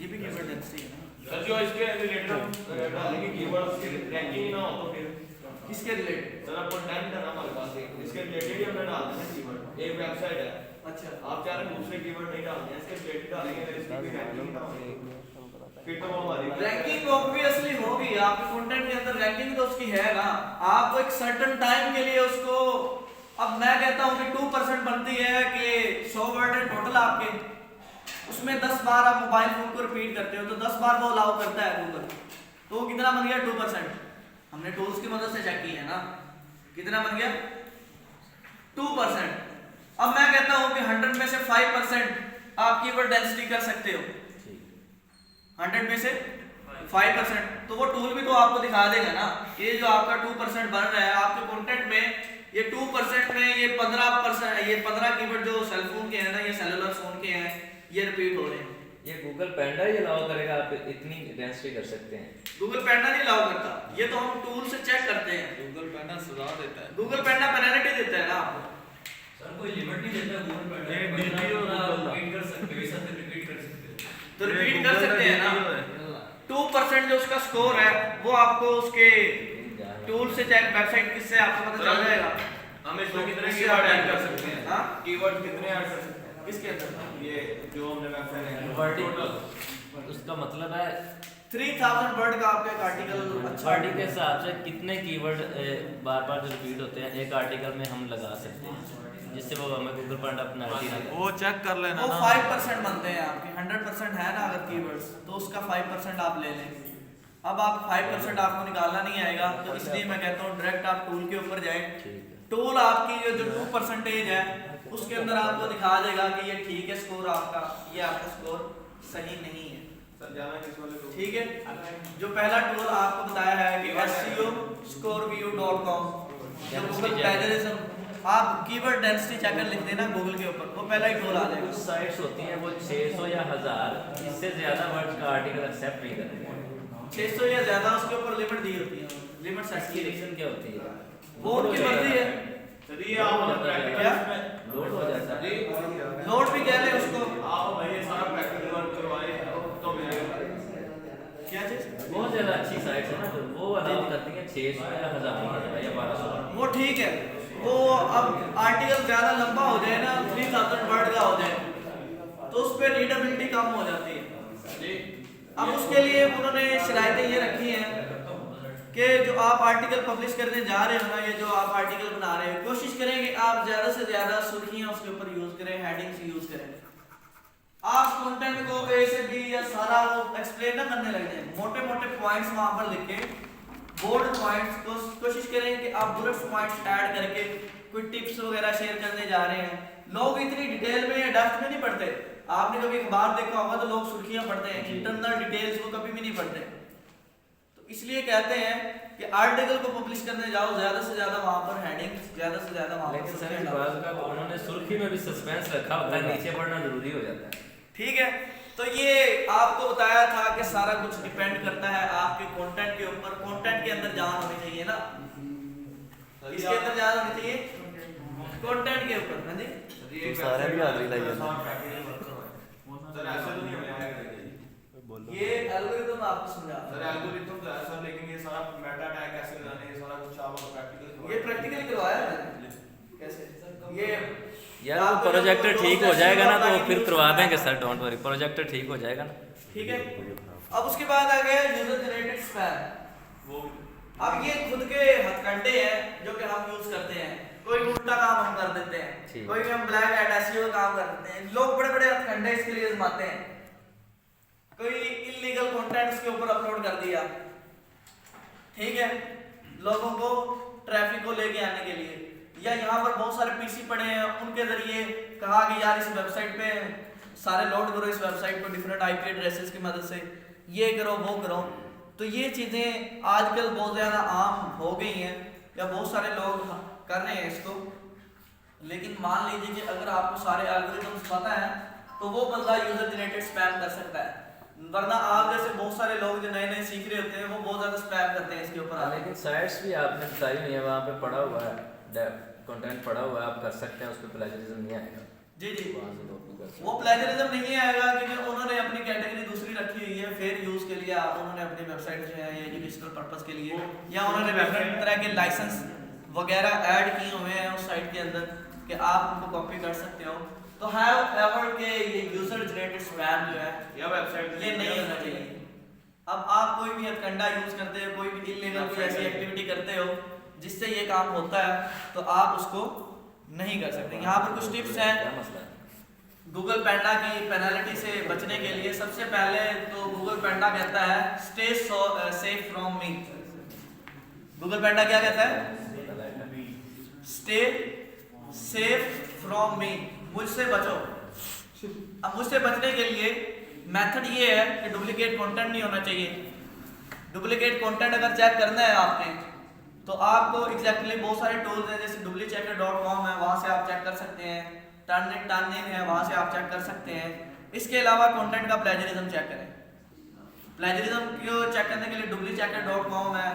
ये भी कीवर्ड डेंसिटी है ना सर। जो इसके रिलेटेड हम डालेंगे कीवर्ड उसकी रैंकिंग ही ना हो तो फिर किसके रिलेटेड? सर आपको टाइम है ना हमारे पास, इसके रिलेटेड ही हमने डाल देना कीवर्ड। एक वेबसाइट है, अच्छा, आप चाह रहे हैं दूसरे कीवर्ड नहीं डालने हैं, इसके रिलेटेड डालेंगे अगर इसकी भी रैंकिंग ना हो फिर तो वो हमारी रैंकिंग ऑब्वियसली होगी, आपके कंटेंट के अंदर रैंकिंग तो उसकी है ना। आपको एक सर्टेन टाइम के लिए उसको, अब मैं कहता हूँ कि 2% बनती है कि 100 वर्ड है टोटल आपके, उसमें 10 बार आप मोबाइल फोन को रिपीट करते हो तो 10 बार वो अलाउ करता है गूगल, तो वो कितना बन गया 2%। हमने टूल्स की मदद से चेक की है ना, कितना बन गया 2%। अब मैं कहता हूँ कि 100 में से 5% आप कीवर्ड डेंसिटी कर सकते हो, 100 में से 5%, तो वो टूल भी तो आपको दिखा देगा ना, ये जो आपका 2% बन रहा है आपके कंटेंट में, ये 2% में ये 15%, ये 15 कीवर्ड जो सेल फोन के हैं ना, ये सेलुलर फोन के हैं, ये रिपीट हो रहे हैं। ये गूगल पैंडा ही अलाउ करेगा, आप इतनी डेंसिटी कर सकते हैं। गूगल पैंडा नहीं अलाउ करता, ये तो हम टूल से चेक करते हैं। गूगल पैंडा सुझाव देता है। गूगल पैंडा पेनल्टी देता है ना आपको। सर कोई लिमिट नहीं देता गूगल पैंडा, ये जितना DPO अपना गूगल रिपीट कर सकते हो, इस हद रिपीट कर सकते हो। तो रिपीट कर सकते हैं ना। 2% जो उसका स्कोर है वो आपको उसके टूल से चेक, वेबसाइट किससे आपको पता चल जाएगा। हम इसमें कितने इससे कीवर्ड आप ऐड कर सकते हैं? हाँ? कीवर्ड कितने ऐड कर सकते हैं? किसके अंदर? ये जो हमने वेबसाइट वर्टिकल, उसका मतलब है 3000 वर्ड का आपका एक आर्टिकल अच्छा वर्डी के हिसाब से कितने कीवर्ड बार बार जो रिपीट होते हैं एक आर्टिकल में हम लगा सकते हैं, जिससे वो हमें गूगल पैंडा पेनल्टी ना दे। वो चेक कर लेना वो ना। 5% बनते हैं आपके, 100% है ना अगर कीवर्ड्स, तो उसका 5% आप ले लें। अब आप 5% आपको निकालना नहीं आएगा, तो इसलिए मैं कहता हूँ डायरेक्ट आप टूल के ऊपर जाएं। ठीक है। टूल आपकी जो 2% है उसके अंदर आपको दिखा देगा कि ये ठीक है स्कोर आपका, ये आपका स्कोर सही नहीं है। सर जाना किस वाले को? ठीक है, जो पहला टूल आपको बताया है कि SEOscoreview.com, जो गूगल प्लेजरिज्म, आप कीवर्ड डेंसिटी चेकर लिख देना गूगल के ऊपर, वो पहला ही टूल आ कुछ जाएगा। साइट्स होती हैं वो 600 या 1000 इससे ज्यादा वर्ड्स का आर्टिकल एक्सेप्ट नहीं करते हैं। 600 या ज्यादा उसके ऊपर लिमिट दी होती है, लिमिट सेट की इसकी है। रीजन क्या होती है? वो उनकी मर्जी है। सर ये आप क्या? लोड हो जाता है। लोड भी कह रहे हैं उसको। आप भाई ये सारा प्रैक्टिकल वर्क करवाए तो मेरे क्या चीज? बहुत ज्यादा अच्छी साइट्स है ना, तो वो अलाउ करती हैं 600 या 1000 या 1200। वो ठीक है, वो अब आर्टिकल ज्यादा लंबा हो जाए ना, 3000 वर्ड का हो जाए तो उस पर रीडेबिलिटी कम हो जाती है। अब उसके लिए उन्होंने शरायतें ये रखी हैं कि जो आप आर्टिकल पब्लिश करने जा रहे हो ना, ये जो आप आर्टिकल बना रहे हो, कोशिश करें कि आप ज्यादा से ज्यादा सुर्खियां उसके ऊपर यूज करें, हेडिंग्स यूज करें। आप कंटेंट को ए से बी या सारा वो एक्सप्लेन ना करने लग जाए, मोटे मोटे पॉइंट्स वहां पर लिखे, बोल्ड पॉइंट्स को कोशिश करें कि आप बुलेट पॉइंट्स ऐड करके कोई टिप्स वगैरह शेयर करने जा रहे हैं। लोग इतनी डिटेल में या डेप्थ में नहीं पढ़ते। आपने कभी अखबार देखा होगा तो लोग सुर्खियां पढ़ते हैं, इंटरनल डिटेल्स वो कभी भी नहीं पढ़ते। तो इसलिए कहते हैं कि आर्टिकल को पब्लिश करने जाओ, ज्यादा से ज्यादा वहां पर हेडिंग्स, ज्यादा से ज्यादा वहां पर लेकिन सर सुर्खियां इस डालो। बात का उन्होंने सुर्खी में भी सस्पेंस रखा होता है, नीचे पढ़ना जरूरी हो जाता है। ठीक है, तो ये आपको बताया था कि सारा कुछ डिपेंड करता है आपके कंटेंट के ऊपर। कंटेंट के अंदर जान होनी चाहिए ना, इसके अंदर जान होनी चाहिए कंटेंट के ऊपर। हाँ जी, ये सारे भी हाजिरी लगी है सर, ऐसे तो नहीं होगा। ये एल्गोरिथम आपको समझा। सर एल्गोरिथम तो है सर, लेकिन ये सारा मेटा टैग कैसे लगाने, ये सारा कुछ आप प्रैक्टिकल ये प्रैक्टिकली करवाया मैंने। कैसे? ये यार वो प्रोजेक्टर ठीक हो जाएगा ना तो फिर करवा देंगे सर, डोंट वरी, प्रोजेक्टर ठीक हो जाएगा ना। ठीक है, अब उसके बाद आ गया यूजर जनरेटेड स्पैम। वो अब ये खुद के हथकंडे हैं जो कि हम यूज करते हैं। कोई उल्टा काम हम कर देते हैं, ठीक। कोई हम ब्लैक हैट एसईओ का काम कर देते हैं। लोग बड़े बड़े हथकंडे इसके लिए आजमाते हैं। कोई इलीगल कंटेंट उसके ऊपर अपलोड कर दिया, ठीक है, लोगों को ट्रैफिक को लेके आने के लिए, या यहाँ पर बहुत सारे पीसी पड़े हैं, उनके जरिए कहा कि यार इस वेबसाइट पे सारे लोड करो, इस वेबसाइट को डिफरेंट आईपी एड्रेसेस की मदद से ये करो वो करो। तो ये चीज़ें आजकल बहुत ज़्यादा आम हो गई हैं, या बहुत सारे लोग कर रहे हैं इसको। लेकिन मान लीजिए कि अगर आपको सारे एल्गोरिथम्स पता है तो वो बंदा यूजर जनरेटेड स्पैम कर सकता है, वरना आप जैसे बहुत सारे लोग जो नए नए सीख रहे होते हैं वो बहुत ज़्यादा स्पैम करते हैं इसके ऊपर। लेकिन साइट्स भी आपने बताई नहीं है, वहाँ पे पड़ा हुआ है, कंटेंट पड़ा हुआ है, आप कर सकते हैं, उस पर प्लेजरिज्म नहीं आएगा। जी जी, वहाँ से कॉपी कर सकते हैं। वो प्लेजरिज्म नहीं आएगा क्योंकि उन्होंने अपनी कैटेगरी दूसरी रखी हुई है, फेयर यूज के लिए। उन्होंने अपनी वेबसाइट जो है एजुकेशनल पर्पस के लिए, या उन्होंने डिफरेंट तरह के लाइसेंस वगैरह ऐड किए हुए हैं उस साइट के अंदर कि आप उनको कॉपी कर सकते हो। तो हैव एवर के ये यूजर जनरेटेड स्पैम जो है या वेबसाइट ये नहीं होना चाहिए। अब आप कोई भी हथकंडा यूज करते हो, कोई भी इल्लीगल कोई ऐसी एक्टिविटी करते हो जिससे ये काम होता है, तो आप उसको नहीं कर सकते। यहाँ पर कुछ टिप्स हैं क्या मसला है? गूगल पेंडा की पेनल्टी से बचने के लिए। सबसे पहले तो गूगल पेंडा कहता है stay safe from me. Google panda क्या कहता है? स्टे सेफ फ्रॉम मी, मुझसे बचो। अब मुझसे बचने के लिए मेथड ये है कि डुप्लीकेट कंटेंट नहीं होना चाहिए। डुप्लीकेट कंटेंट अगर चेक करना है आपने तो आपको एग्जैक्टली बहुत सारे टूल्स हैं, जैसे duplicchecker.com है, वहां से आप चेक कर सकते हैं। टर्निट है, वहां से आप चेक कर सकते हैं। इसके अलावा कंटेंट का प्लेजरिज्म चेक करें। प्लेजरिज्म को चेक करने के लिए duplicchecker.com है,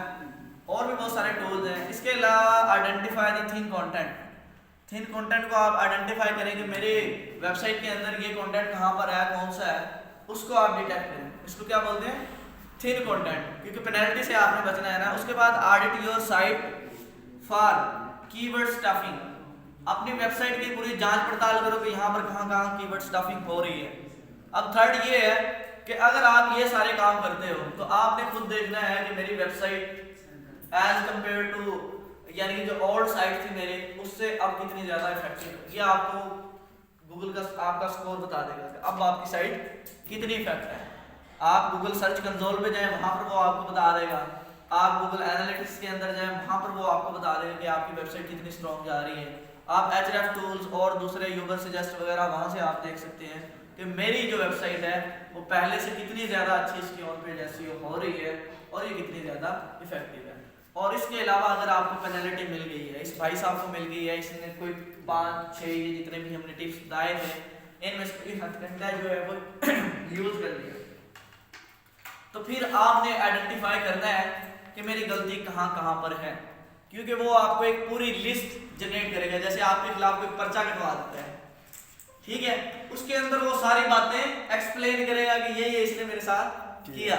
और भी बहुत सारे टूल्स हैं। इसके अलावा identify the thin content. Thin content को आप आइडेंटिफाई करें कि मेरी वेबसाइट के अंदर ये कंटेंट कहाँ पर है, कौन सा है, उसको आप डिटेक्ट करें। इसको क्या बोलते हैं? थिन कंटेंट, क्योंकि पेनल्टी से आपने बचना है ना। उसके बाद audit your site for keyword stuffing. अपनी वेबसाइट की पूरी जांच पड़ताल करो कि यहाँ पर कहाँ कीवर्ड स्टफिंग हो रही है। अब थर्ड ये है कि अगर आप ये सारे काम करते हो तो आपने खुद देखना है कि मेरी वेबसाइट एज कंपेयर टू, यानी कि जो ओल्ड साइट थी मेरे, उससे अब कितनी ज़्यादा इफेक्टिव है। ये आपको गूगल का आपका स्कोर बता देगा कि अब आपकी साइट कितनी इफेक्ट है। आप गूगल सर्च कंसोल पे जाएं, वहाँ पर वो आपको बता देगा। आप गूगल एनालिटिक्स के अंदर जाएं, वहाँ पर वो आपको बता देगा कि आपकी वेबसाइट कितनी स्ट्रॉन्ग जा रही है। आप Href टूल्स और दूसरे यूबर सजेस्ट वगैरह वहाँ से आप देख सकते हैं कि मेरी जो वेबसाइट है वो पहले से कितनी ज़्यादा अच्छी इसकी ऑन पेज एसईओ हो रही है और ये कितनी ज़्यादा इफेक्टिव है। और इसके अलावा अगर आपको पेनल्टी मिल गई है, इस भाई साहब को मिल गई है, इसने कोई 5-6 ये जितने भी हमने टिप्स बताए थे, इनमें से कोई हथकंडा जो है वो यूज कर लिया, तो फिर आपने आइडेंटिफाई करना है कि मेरी गलती कहाँ पर है, क्योंकि वो आपको एक पूरी लिस्ट जनरेट करेगा। जैसे आपके खिलाफ कोई पर्चा कटवा देता है, ठीक है, उसके अंदर वो सारी बातें एक्सप्लेन करेगा कि ये इसने मेरे साथ किया।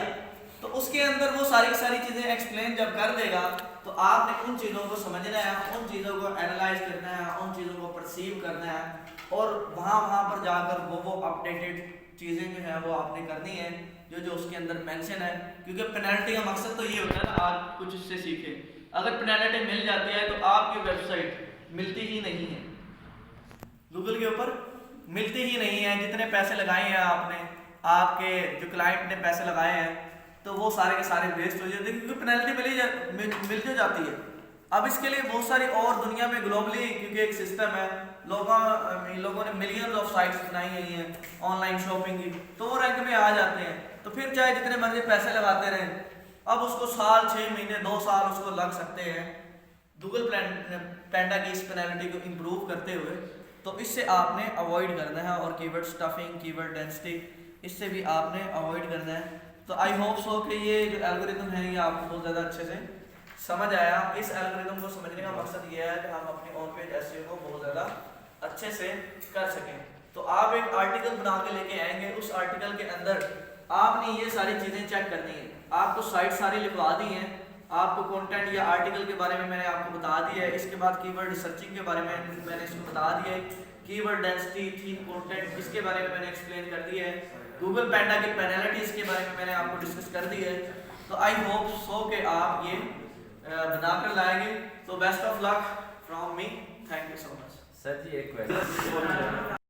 तो उसके अंदर वो सारी की सारी चीजें एक्सप्लेन जब कर देगा तो आपने उन चीज़ों को समझना है, उन चीज़ों को एनालाइज करना है, उन चीज़ों को परसीव करना है, और वहाँ पर जाकर वो अपडेटेड चीज़ें जो है वो आपने करनी है जो उसके अंदर मेंशन है। क्योंकि पेनल्टी का मकसद तो ये होता है ना, आप कुछ इससे सीखें। अगर पेनल्टी मिल जाती है तो आपकी वेबसाइट मिलती ही नहीं है, गूगल के ऊपर मिलती ही नहीं है। जितने पैसे लगाए हैं आपने, आपके जो क्लाइंट ने पैसे लगाए हैं, तो वो सारे के सारे वेस्ट हो जाते हैं, क्योंकि पेनल्टी मिल जो जाती है। अब इसके लिए बहुत सारी और दुनिया में ग्लोबली, क्योंकि एक सिस्टम है, लोगों ने मिलियंस ऑफ साइट्स बनाई हुई हैं ऑनलाइन शॉपिंग की, तो वो रैंक में आ जाते हैं। तो फिर चाहे जितने मर्जी पैसे लगाते रहें, अब उसको साल, 6 महीने, 2 साल उसको लग सकते हैं गूगल पेंडा की इस पेनल्टी को इम्प्रूव करते हुए। तो इससे आपने अवॉइड करना है, और कीवर्ड स्टफिंग, कीवर्ड डेंसिटी, इससे भी आपने अवॉइड करना है। तो आई होप सो कि ये जो एल्गोरिथम है ये आपको बहुत ज़्यादा अच्छे से समझ आया। इस एल्गोरिथम को समझने का मकसद ये है कि हम अपनी ऑन पेज एसईओ को बहुत ज़्यादा अच्छे से कर सकें। तो आप एक आर्टिकल बना के लेके आएंगे, उस आर्टिकल के अंदर आपने ये सारी चीज़ें चेक करनी है। आपको साइट सारी लिखवा दी हैं, आपको कंटेंट या आर्टिकल के बारे में मैंने आपको बता दिया है। इसके बाद कीवर्ड रिसर्चिंग के बारे में मैंने इसको बता दिया है, कीवर्ड डेंसिटी, थीम, कंटेंट, इसके बारे में मैंने एक्सप्लेन कर दिया है। गूगल पेंडा की पेनल्टीज के बारे में मैंने आपको डिस्कस कर दी है। तो आई होप सो कि आप ये बनाकर लाएंगे। तो best of luck from me, thank you so much. Sir ji एक क्वेश्चन